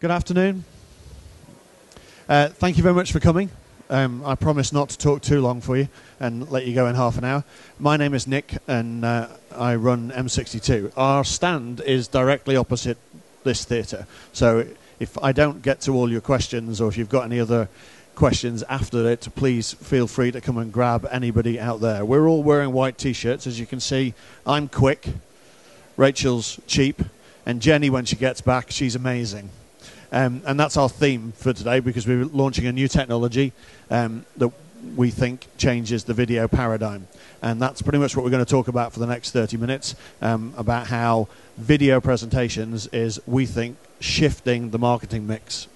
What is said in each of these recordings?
Good afternoon. Thank you very much for coming. I promise not to talk too long for you and let you go in half an hour. My name is Nick, and I run M62. Our stand is directly opposite this theatre. So if I don't get to all your questions, or if you've got any other questions after it, please feel free to come and grab anybody out there. We're all wearing white T-shirts, as you can see. I'm quick, Rachel's cheap, and Jenny, when she gets back, she's amazing. And that's our theme for today, because we're launching a new technology that we think changes the video paradigm. And that's pretty much what we're going to talk about for the next 30 minutes, about how video presentations is, we think, shifting the marketing mix.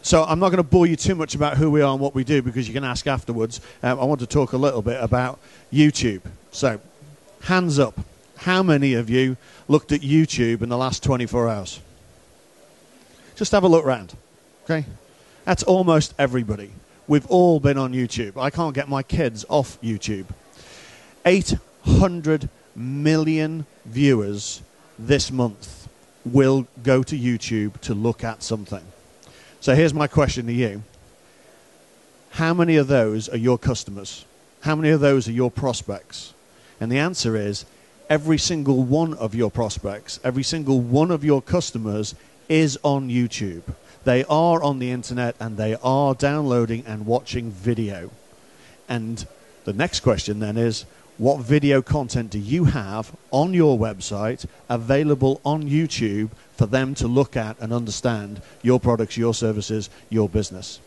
So I'm not going to bore you too much about who we are and what we do, because you can ask afterwards. I want to talk a little bit about YouTube. So, hands up. How many of you looked at YouTube in the last 24 hours? Just have a look round, okay? That's almost everybody. We've all been on YouTube. I can't get my kids off YouTube. 800 million viewers this month will go to YouTube to look at something. So here's my question to you. How many of those are your customers? How many of those are your prospects? And the answer is, every single one of your prospects, every single one of your customers is on YouTube. They are on the internet, and they are downloading and watching video. And the next question then is, what video content do you have on your website available on YouTube for them to look at and understand your products, your services, your business?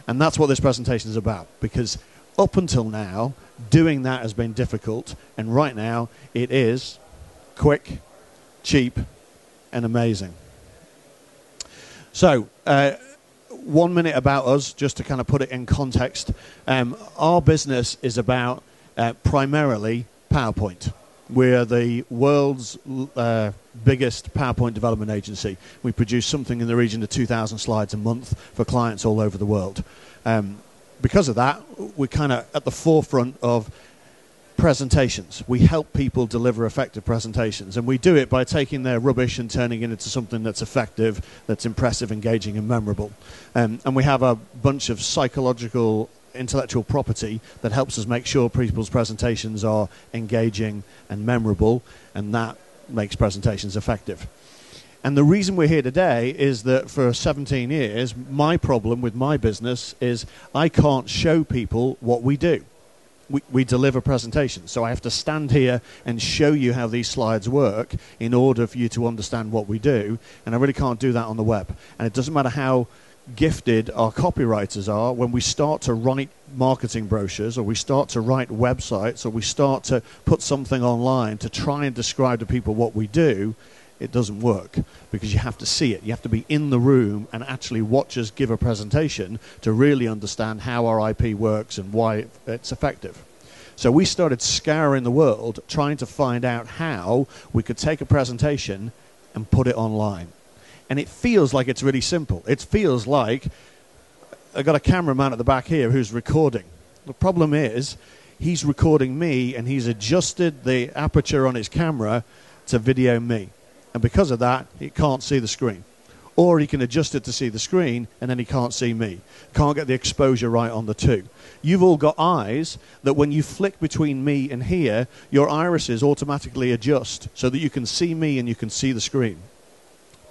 And that's what this presentation is about, because up until now, doing that has been difficult, and right now it is quick, cheap, and amazing. So, 1 minute about us, just to kind of put it in context. Our business is about primarily PowerPoint. We're the world's biggest PowerPoint development agency. We produce something in the region of 2,000 slides a month for clients all over the world. Because of that, we're kind of at the forefront of presentations. We help people deliver effective presentations, and we do it by taking their rubbish and turning it into something that's effective, that's impressive, engaging, and memorable. And we have a bunch of psychological, intellectual property that helps us make sure people's presentations are engaging and memorable, and that makes presentations effective. And the reason we're here today is that for 17 years, my problem with my business is I can't show people what we do. We deliver presentations, so I have to stand here and show you how these slides work in order for you to understand what we do, and I really can't do that on the web. And it doesn't matter how gifted our copywriters are, when we start to write marketing brochures, or we start to write websites, or we start to put something online to try and describe to people what we do, it doesn't work, because you have to see it. You have to be in the room and actually watch us give a presentation to really understand how our IP works and why it's effective. So we started scouring the world trying to find out how we could take a presentation and put it online. And it feels like it's really simple. It feels like I've got a cameraman at the back here who's recording. The problem is he's recording me, and he's adjusted the aperture on his camera to video me. And because of that, he can't see the screen. Or he can adjust it to see the screen, and then he can't see me. Can't get the exposure right on the two. You've all got eyes that when you flick between me and here, your irises automatically adjust so that you can see me and you can see the screen.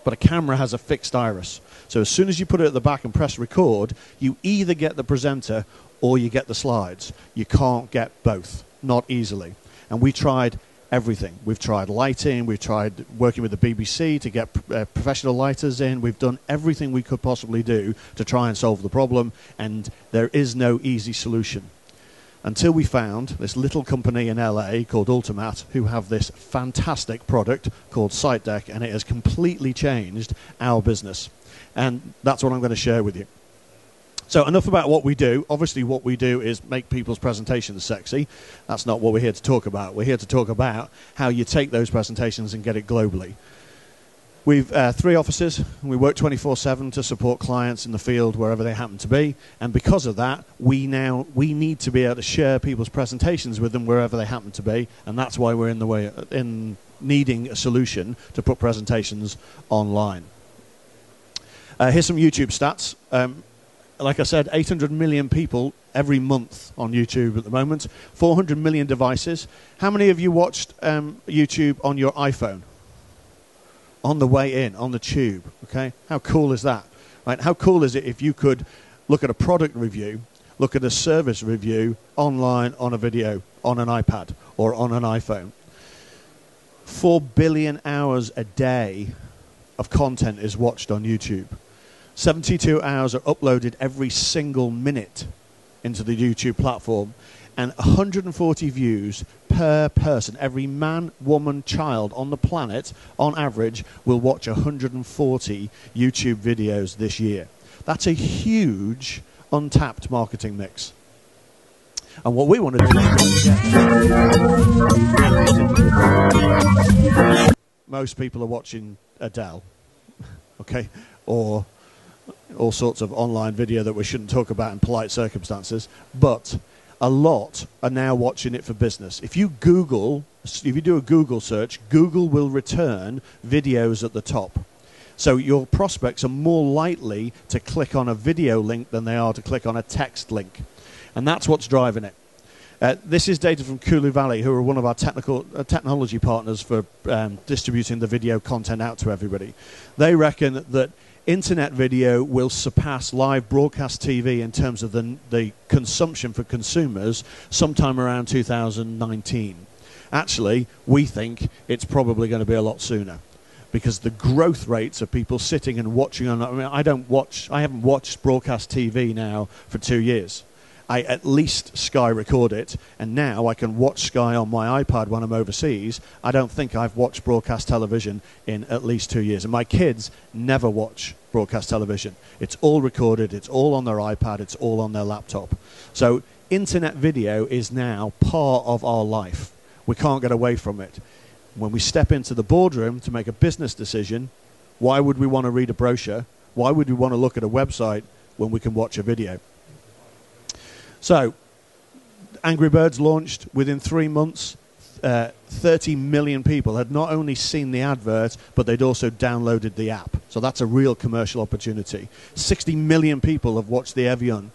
But a camera has a fixed iris. So as soon as you put it at the back and press record, you either get the presenter or you get the slides. You can't get both, not easily. And we tried everything. We've tried lighting, we've tried working with the BBC to get professional lighters in. We've done everything we could possibly do to try and solve the problem, and there is no easy solution. Until we found this little company in LA called Ultimat, who have this fantastic product called SiteDeck, and it has completely changed our business. And that's what I'm going to share with you. So enough about what we do. Obviously what we do is make people's presentations sexy. That's not what we're here to talk about. We're here to talk about how you take those presentations and get it globally. We've 3 offices. We work 24/7 to support clients in the field wherever they happen to be. And because of that, we need to be able to share people's presentations with them wherever they happen to be. And that's why we're in needing a solution to put presentations online. Here's some YouTube stats. Like I said, 800 million people every month on YouTube at the moment, 400 million devices. How many of you watched YouTube on your iPhone? On the way in, on the tube, okay? How cool is that? Right? How cool is it if you could look at a product review, look at a service review online on a video, on an iPad or on an iPhone? 4 billion hours a day of content is watched on YouTube. 72 hours are uploaded every single minute into the YouTube platform, and 140 views per person. Every man, woman, child on the planet, on average, will watch 140 YouTube videos this year. That's a huge untapped marketing mix. And what we want to do... Most people are watching Adele, okay, or all sorts of online video that we shouldn't talk about in polite circumstances, but a lot are now watching it for business. If you do a Google search, Google will return videos at the top. So your prospects are more likely to click on a video link than they are to click on a text link. And that's what's driving it. This is data from Kulu Valley, who are one of our technology partners for distributing the video content out to everybody. They reckon that internet video will surpass live broadcast TV in terms of the consumption for consumers sometime around 2019. Actually, we think it's probably going to be a lot sooner, because the growth rates of people sitting and watching on... I mean, I haven't watched broadcast TV now for 2 years. I at least Sky record it, and now I can watch Sky on my iPad when I'm overseas. I don't think I've watched broadcast television in at least 2 years. And my kids never watch broadcast television. It's all recorded, it's all on their iPad, it's all on their laptop. So internet video is now part of our life. We can't get away from it. When we step into the boardroom to make a business decision, why would we want to read a brochure? Why would we want to look at a website when we can watch a video? So, Angry Birds launched within 3 months. 30 million people had not only seen the advert, but they'd also downloaded the app. So that's a real commercial opportunity. 60 million people have watched the Evian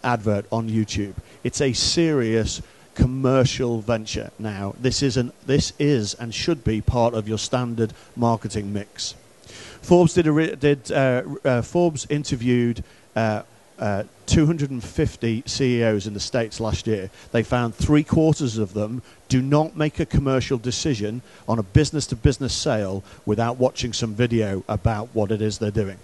advert on YouTube. It's a serious commercial venture now. This is and should be part of your standard marketing mix. Forbes Forbes interviewed 250 CEOs in the States last year. They found 3/4 of them do not make a commercial decision on a business-to-business sale without watching some video about what it is they're doing.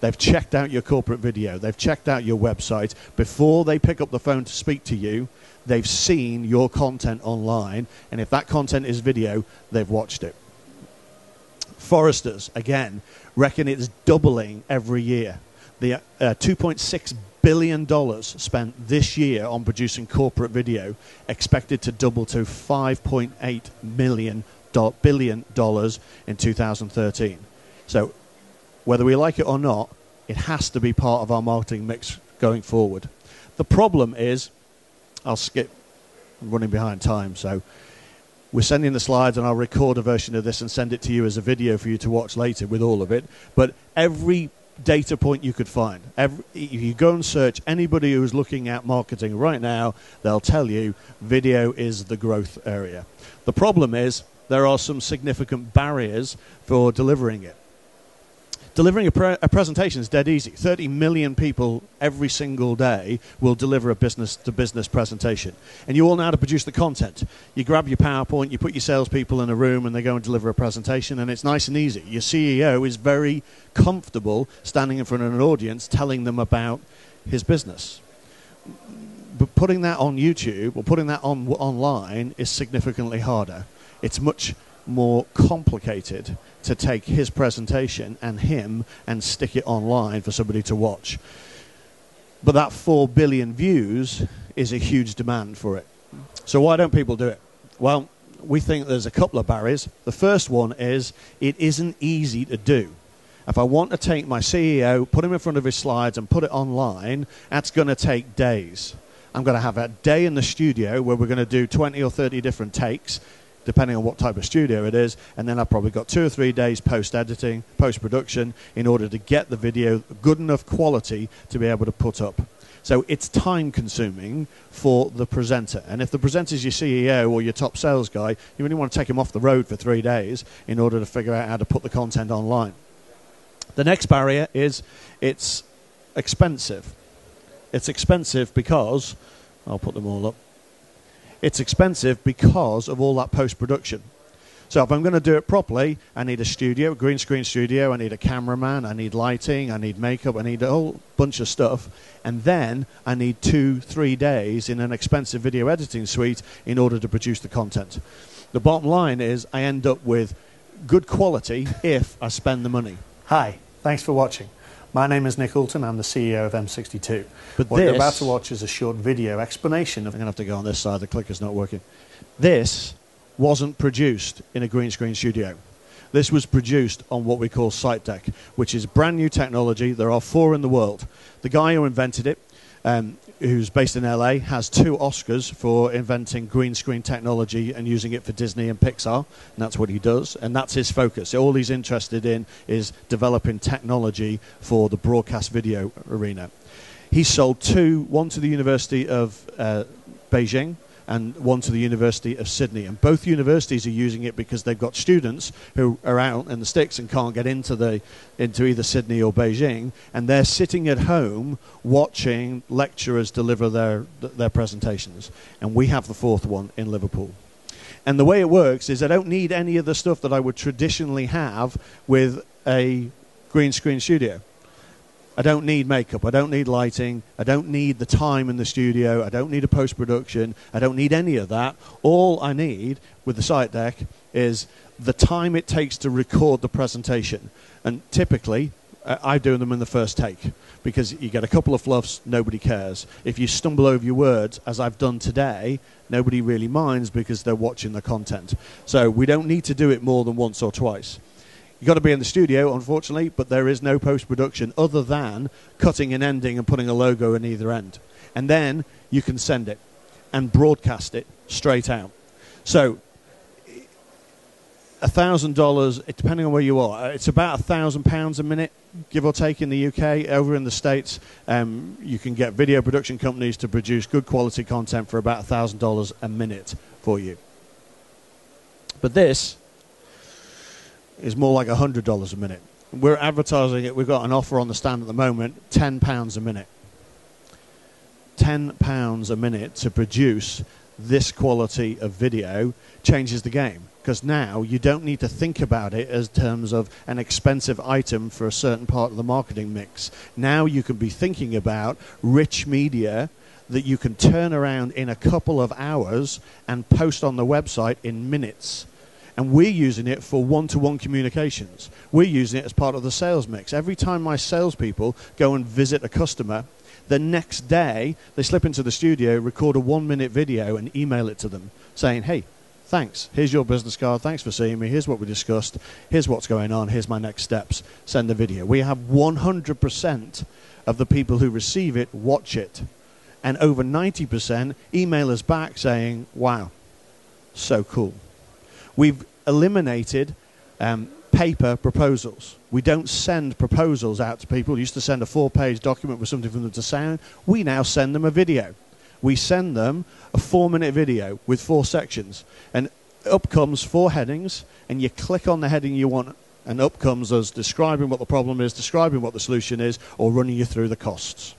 They've checked out your corporate video. They've checked out your website. Before they pick up the phone to speak to you, they've seen your content online, and if that content is video, they've watched it. Forresters, again, reckon it's doubling every year. The $2.6 billion spent this year on producing corporate video, expected to double to $5.8 billion in 2013. So whether we like it or not, it has to be part of our marketing mix going forward. The problem is, I'll skip, I'm running behind time, so we're sending the slides, and I'll record a version of this and send it to you as a video for you to watch later with all of it. But every data point you could find, if you go and search anybody who's looking at marketing right now, they'll tell you video is the growth area. The problem is there are some significant barriers for delivering it. Delivering a presentation is dead easy. 30 million people every single day will deliver a business-to-business presentation. And you all know how to produce the content. You grab your PowerPoint, you put your salespeople in a room, and they go and deliver a presentation, and it's nice and easy. Your CEO is very comfortable standing in front of an audience telling them about his business. But putting that on YouTube or putting that online is significantly harder. It's much more complicated to take his presentation and stick it online for somebody to watch. But that 4 billion views is a huge demand for it. So why don't people do it? Well, we think there's a couple of barriers. The first one is it isn't easy to do. If I want to take my CEO, put him in front of his slides and put it online, that's going to take days. I'm going to have a day in the studio where we're going to do 20 or 30 different takes. depending on what type of studio it is, and then I've probably got 2 or 3 days post-editing, post-production, in order to get the video good enough quality to be able to put up. So it's time-consuming for the presenter. And if the presenter's your CEO or your top sales guy, you really want to take him off the road for 3 days in order to figure out how to put the content online. The next barrier is it's expensive. It's expensive because, I'll put them all up, it's expensive because of all that post-production. So if I'm going to do it properly, I need a studio, a green screen studio, I need a cameraman, I need lighting, I need makeup, I need a whole bunch of stuff. And then I need 2-3 days in an expensive video editing suite in order to produce the content. The bottom line is I end up with good quality if I spend the money. Hi, thanks for watching. My name is Nick Oulton, I'm the CEO of M62. But what you're about to watch is a short video explanation of... I'm going to have to go on this side, the clicker's not working. This wasn't produced in a green screen studio. This was produced on what we call Site Deck, which is brand new technology. There are 4 in the world. The guy who invented it, who's based in LA, has 2 Oscars for inventing green screen technology and using it for Disney and Pixar, and that's what he does, and that's his focus. All he's interested in is developing technology for the broadcast video arena. He sold 2, one to the University of Beijing, and one to the University of Sydney. And both universities are using it because they've got students who are out in the sticks and can't get into either Sydney or Beijing, and they're sitting at home watching lecturers deliver their presentations. And we have the 4th one in Liverpool. And the way it works is I don't need any of the stuff that I would traditionally have with a green screen studio. I don't need makeup, I don't need lighting, I don't need the time in the studio, I don't need a post-production, I don't need any of that. All I need with the Site Deck is the time it takes to record the presentation. And typically, I do them in the first take, because you get a couple of fluffs, nobody cares. If you stumble over your words, as I've done today, nobody really minds because they're watching the content. So we don't need to do it more than once or twice. You've got to be in the studio, unfortunately, but there is no post-production other than cutting and ending and putting a logo in either end. And then you can send it and broadcast it straight out. So $1,000, depending on where you are, it's about £1,000 a minute, give or take, in the UK. Over in the States, you can get video production companies to produce good quality content for about $1,000 a minute for you. But this is more like $100 a minute. We're advertising it. We've got an offer on the stand at the moment, £10 a minute. £10 a minute to produce this quality of video changes the game, because now you don't need to think about it as terms of an expensive item for a certain part of the marketing mix. Now you can be thinking about rich media that you can turn around in a couple of hours and post on the website in minutes. And we're using it for one-to-one communications. We're using it as part of the sales mix. Every time my salespeople go and visit a customer, the next day they slip into the studio, record a 1-minute video and email it to them saying, hey, thanks, here's your business card, thanks for seeing me, here's what we discussed, here's what's going on, here's my next steps, send the video. We have 100% of the people who receive it watch it. And over 90% email us back saying, wow, so cool. We've eliminated paper proposals. We don't send proposals out to people. We used to send a 4-page document with something for them to sound. We now send them a video. We send them a 4-minute video with 4 sections. And up comes 4 headings, and you click on the heading you want, and up comes us describing what the problem is, describing what the solution is, or running you through the costs.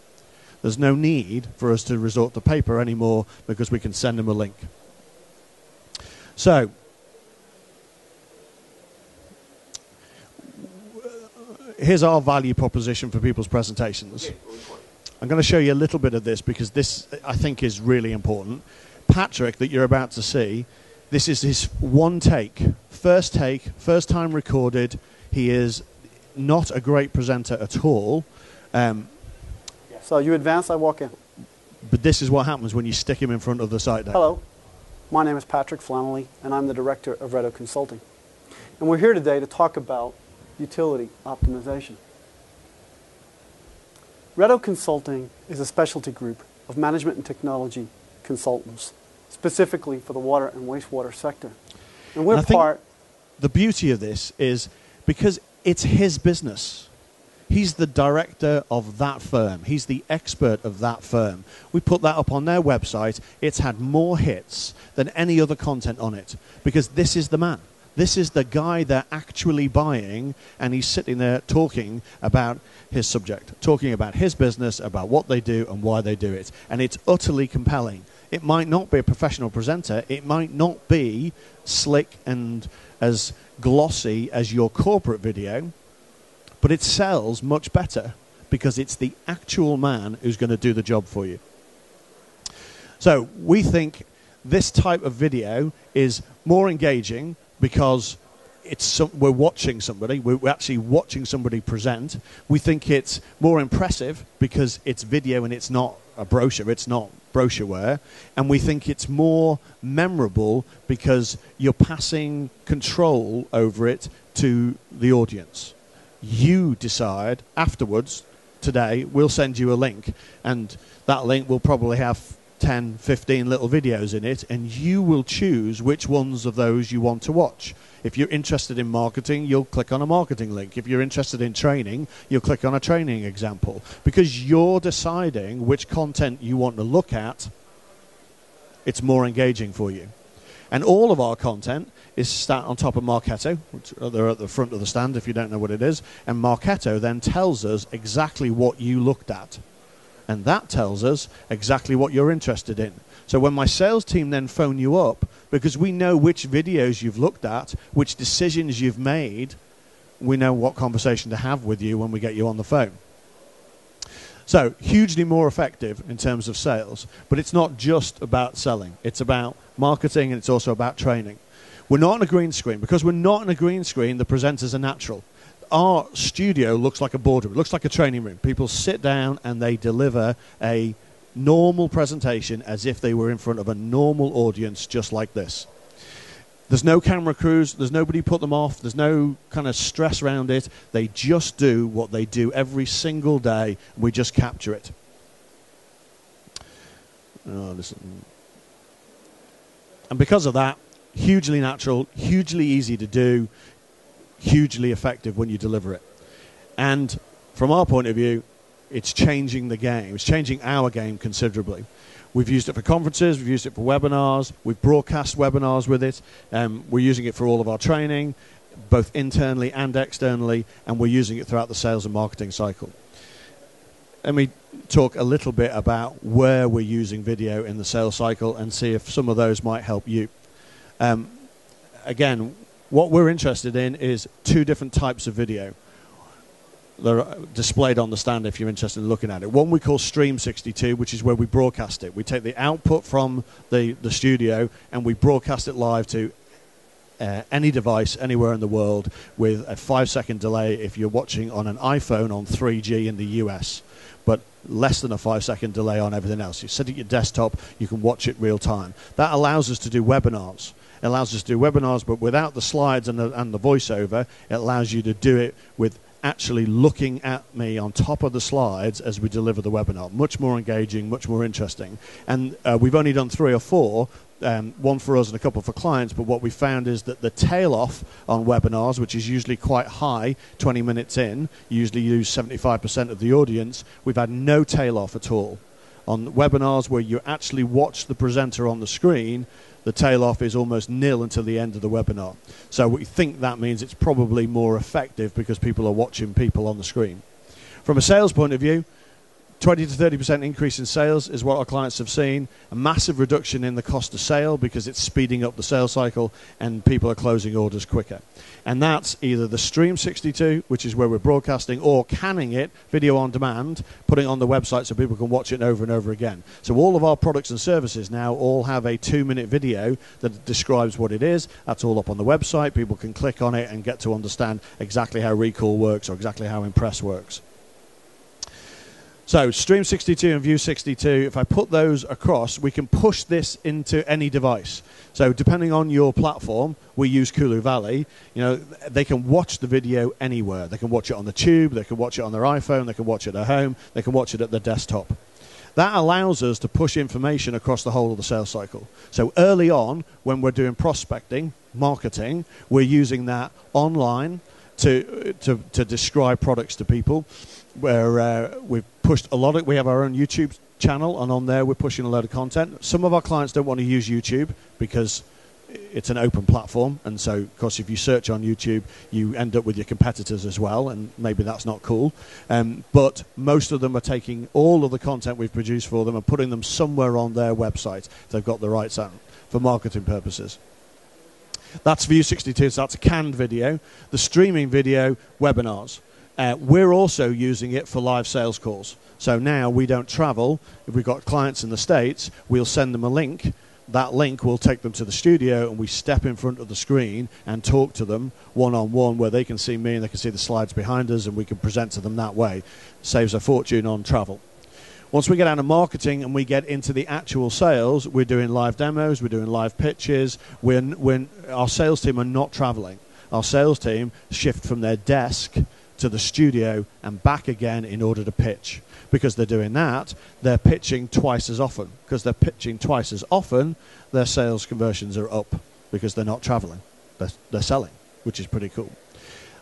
There's no need for us to resort to paper anymore because we can send them a link. So, here's our value proposition for people's presentations. I'm going to show you a little bit of this because this, I think, is really important. Patrick, that you're about to see, this is his first time recorded. He is not a great presenter at all. So you advance, I walk in. But this is what happens when you stick him in front of the Site Deck. Hello, my name is Patrick Flannelly, and I'm the director of Redo Consulting. And we're here today to talk about utility optimization. Redo Consulting is a specialty group of management and technology consultants, specifically for the water and wastewater sector. And we're I think part. the beauty of this is because it's his business. He's the director of that firm. He's the expert of that firm. We put that up on their website. It's had more hits than any other content on it because this is the man. This is the guy they're actually buying, and he's sitting there talking about his subject, talking about his business, about what they do and why they do it. And it's utterly compelling. It might not be a professional presenter. It might not be slick and as glossy as your corporate video, but it sells much better because it's the actual man who's going to do the job for you. So we think this type of video is more engaging because we're watching somebody. We're actually watching somebody present. We think it's more impressive because it's video and it's not a brochure. It's not brochureware. And we think it's more memorable because you're passing control over it to the audience. You decide afterwards, today, we'll send you a link, and that link will probably have 10, 15 little videos in it, and you will choose which ones of those you want to watch. If you're interested in marketing, you'll click on a marketing link. If you're interested in training, you'll click on a training example. Because you're deciding which content you want to look at, it's more engaging for you. And all of our content is sat on top of Marketo, which they're at the front of the stand if you don't know what it is. And Marketo then tells us exactly what you looked at. And that tells us exactly what you're interested in. So when my sales team then phone you up, because we know which videos you've looked at, which decisions you've made, we know what conversation to have with you when we get you on the phone. So hugely more effective in terms of sales, but it's not just about selling. It's about marketing, and it's also about training. We're not on a green screen. Because we're not on a green screen, the presenters are natural. Our studio looks like a boardroom. It looks like a training room. People sit down and they deliver a normal presentation as if they were in front of a normal audience just like this. There's no camera crews. There's nobody put them off. There's no kind of stress around it. They just do what they do every single day. We just capture it. And because of that, hugely natural, hugely easy to do, hugely effective when you deliver it. And from our point of view, it's changing the game. It's changing our game considerably. We've used it for conferences. We've used it for webinars. We've broadcast webinars with it. We're using it for all of our training, both internally and externally, and we're using it throughout the sales and marketing cycle. Let me talk a little bit about where we're using video in the sales cycle and see if some of those might help you. Again, what we're interested in is two different types of video. They're displayed on the stand if you're interested in looking at it. One we call Stream 62, which is where we broadcast it. We take the output from the studio and we broadcast it live to any device anywhere in the world with a 5-second delay if you're watching on an iPhone on 3G in the US, but less than a 5-second delay on everything else. You sit at your desktop, you can watch it real time. That allows us to do webinars. It allows us to do webinars, but without the slides and the voiceover. It allows you to do it with actually looking at me on top of the slides as we deliver the webinar. Much more engaging, much more interesting. And we've only done 3 or 4, one for us and a couple for clients, but what we found is that the tail off on webinars, which is usually quite high, 20 minutes in, you usually use 75% of the audience, we've had no tail off at all. On webinars where you actually watch the presenter on the screen, the tail off is almost nil until the end of the webinar. So we think that means it's probably more effective because people are watching people on the screen. From a sales point of view, 20 to 30% increase in sales is what our clients have seen. A massive reduction in the cost of sale because it's speeding up the sales cycle and people are closing orders quicker. And that's either the Stream 62, which is where we're broadcasting, or canning it, video on demand, putting it on the website so people can watch it over and over again. So all of our products and services now all have a 2-minute video that describes what it is. That's all up on the website. People can click on it and get to understand exactly how Recall works or exactly how Impress works. So Stream 62 and View 62, if I put those across, we can push this into any device. So depending on your platform, we use Kulu Valley. You know, they can watch the video anywhere. They can watch it on the tube, they can watch it on their iPhone, they can watch it at home, they can watch it at their desktop. That allows us to push information across the whole of the sales cycle. So early on, when we're doing prospecting, marketing, we're using that online to describe products to people. Where we've pushed a lot of, we have our own YouTube channel, and on there we're pushing a load of content. Some of our clients don't want to use YouTube because it's an open platform, and so of course if you search on YouTube you end up with your competitors as well, and maybe that's not cool. But most of them are taking all of the content we've produced for them and putting them somewhere on their website if they've got the rights out for marketing purposes. That's View 62, so that's a canned video. The streaming video, webinars. We're also using it for live sales calls. So now we don't travel. If we've got clients in the States, we'll send them a link. That link will take them to the studio, and we step in front of the screen and talk to them one-on-one, where they can see me and they can see the slides behind us, and we can present to them that way. Saves a fortune on travel. Once we get out of marketing and we get into the actual sales, we're doing live demos, we're doing live pitches. Our sales team are not traveling. Our sales team shift from their desk to the studio and back again in order to pitch. Because they're doing that, they're pitching twice as often. Because they're pitching twice as often, their sales conversions are up because they're not traveling. They're selling, which is pretty cool.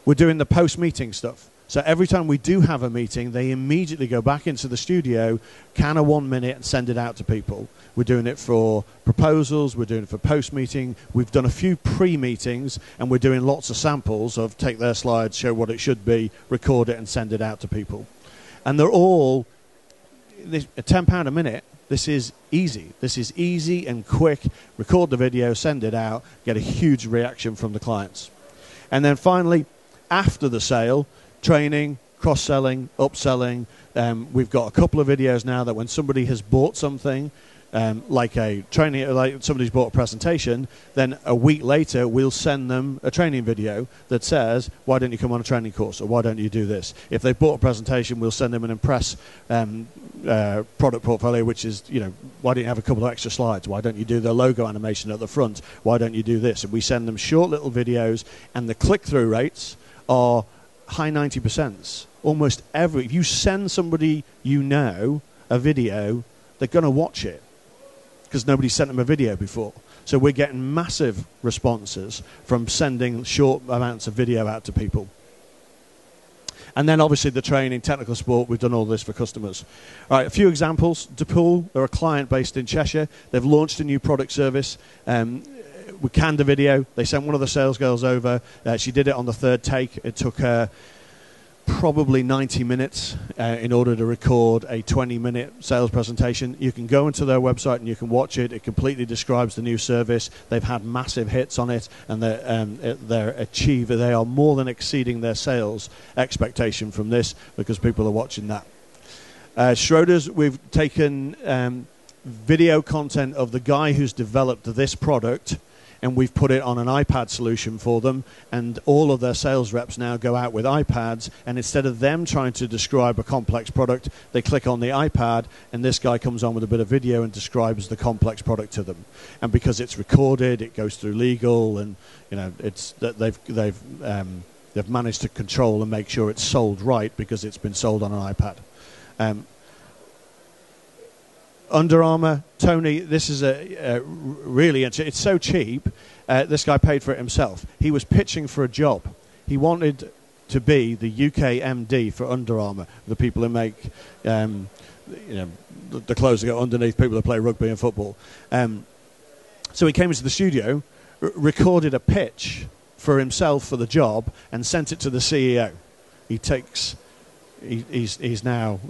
We're doing the post-meeting stuff. So every time we do have a meeting, they immediately go back into the studio, can a 1 minute, and send it out to people. We're doing it for proposals, we're doing it for post-meeting, we've done a few pre-meetings, and we're doing lots of samples of take their slides, show what it should be, record it, and send it out to people. And they're all £10 a minute. This is easy. This is easy and quick. Record the video, send it out, get a huge reaction from the clients. And then finally, after the sale, training, cross-selling, upselling. We've got a couple of videos now that when somebody has bought something, like a training, like somebody's bought a presentation, then a week later we'll send them a training video that says, why don't you come on a training course, or why don't you do this? If they've bought a presentation, we'll send them an Impress product portfolio, which is, why don't you have a couple of extra slides? Why don't you do the logo animation at the front? Why don't you do this? And we send them short little videos, and the click-through rates are high 90%. Almost if you send somebody a video, they're going to watch it because nobody sent them a video before. So we're getting massive responses from sending short amounts of video out to people. And then obviously the training, technical support, we've done all this for customers. All right, a few examples. DePaul, they're a client based in Cheshire. They've launched a new product service. We canned a video. They sent one of the sales girls over. She did it on the third take. It took her probably 90 minutes in order to record a 20-minute sales presentation. You can go into their website and you can watch it. It completely describes the new service. They've had massive hits on it, and they are more than exceeding their sales expectation from this because people are watching that. Schroeder's, we've taken video content of the guy who's developed this product, and we've put it on an iPad solution for them, and all of their sales reps now go out with iPads, and instead of them trying to describe a complex product, they click on the iPad, and this guy comes on with a bit of video and describes the complex product to them. And because it's recorded, it goes through legal, and it's that they've managed to control and make sure it's sold right because it's been sold on an iPad. Under Armour, Tony, this is really, it's so cheap, this guy paid for it himself. He was pitching for a job. He wanted to be the UK MD for Under Armour, the people who make the clothes that go underneath people who play rugby and football. So he came into the studio, recorded a pitch for himself for the job, and sent it to the CEO. He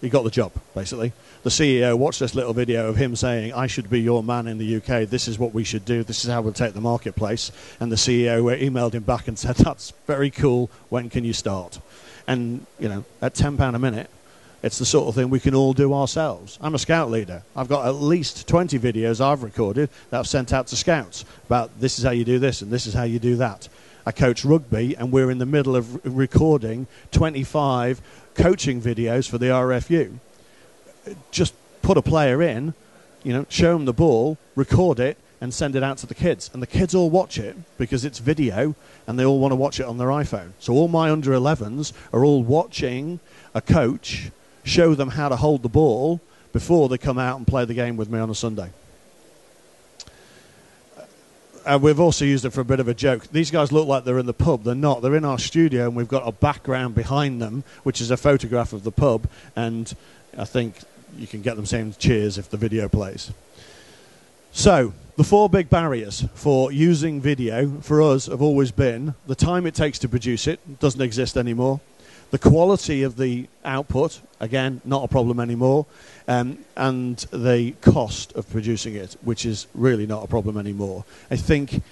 got the job, basically. The CEO watched this little video of him saying, I should be your man in the UK, this is what we should do, this is how we'll take the marketplace. And the CEO emailed him back and said, that's very cool, when can you start? And, at £10 a minute, it's the sort of thing we can all do ourselves. I'm a scout leader. I've got at least 20 videos I've recorded that I've sent out to scouts about this is how you do this and this is how you do that. I coach rugby, and we're in the middle of recording 25 coaching videos for the RFU. Just put a player in, show them the ball, record it, and send it out to the kids. And the kids all watch it because it's video, and they all want to watch it on their iPhone. So all my under 11s are all watching a coach show them how to hold the ball before they come out and play the game with me on a Sunday. we've also used it for a bit of a joke. These guys look like they're in the pub. They're not. They're in our studio, and we've got a background behind them, which is a photograph of the pub. And I think you can get them saying cheers if the video plays. So, the 4 big barriers for using video for us have always been the time it takes to produce it doesn't exist anymore. The quality of the output, again, not a problem anymore. And the cost of producing it, which is really not a problem anymore. I think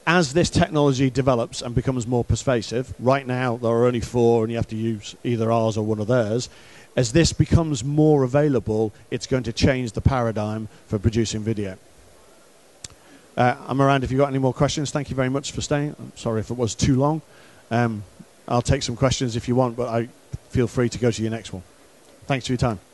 as this technology develops and becomes more pervasive, right now there are only 4 and you have to use either ours or one of theirs. As this becomes more available, it's going to change the paradigm for producing video. I'm around if you've got any more questions. Thank you very much for staying. I'm sorry if it was too long. I'll take some questions if you want, but feel free to go to your next one. Thanks for your time.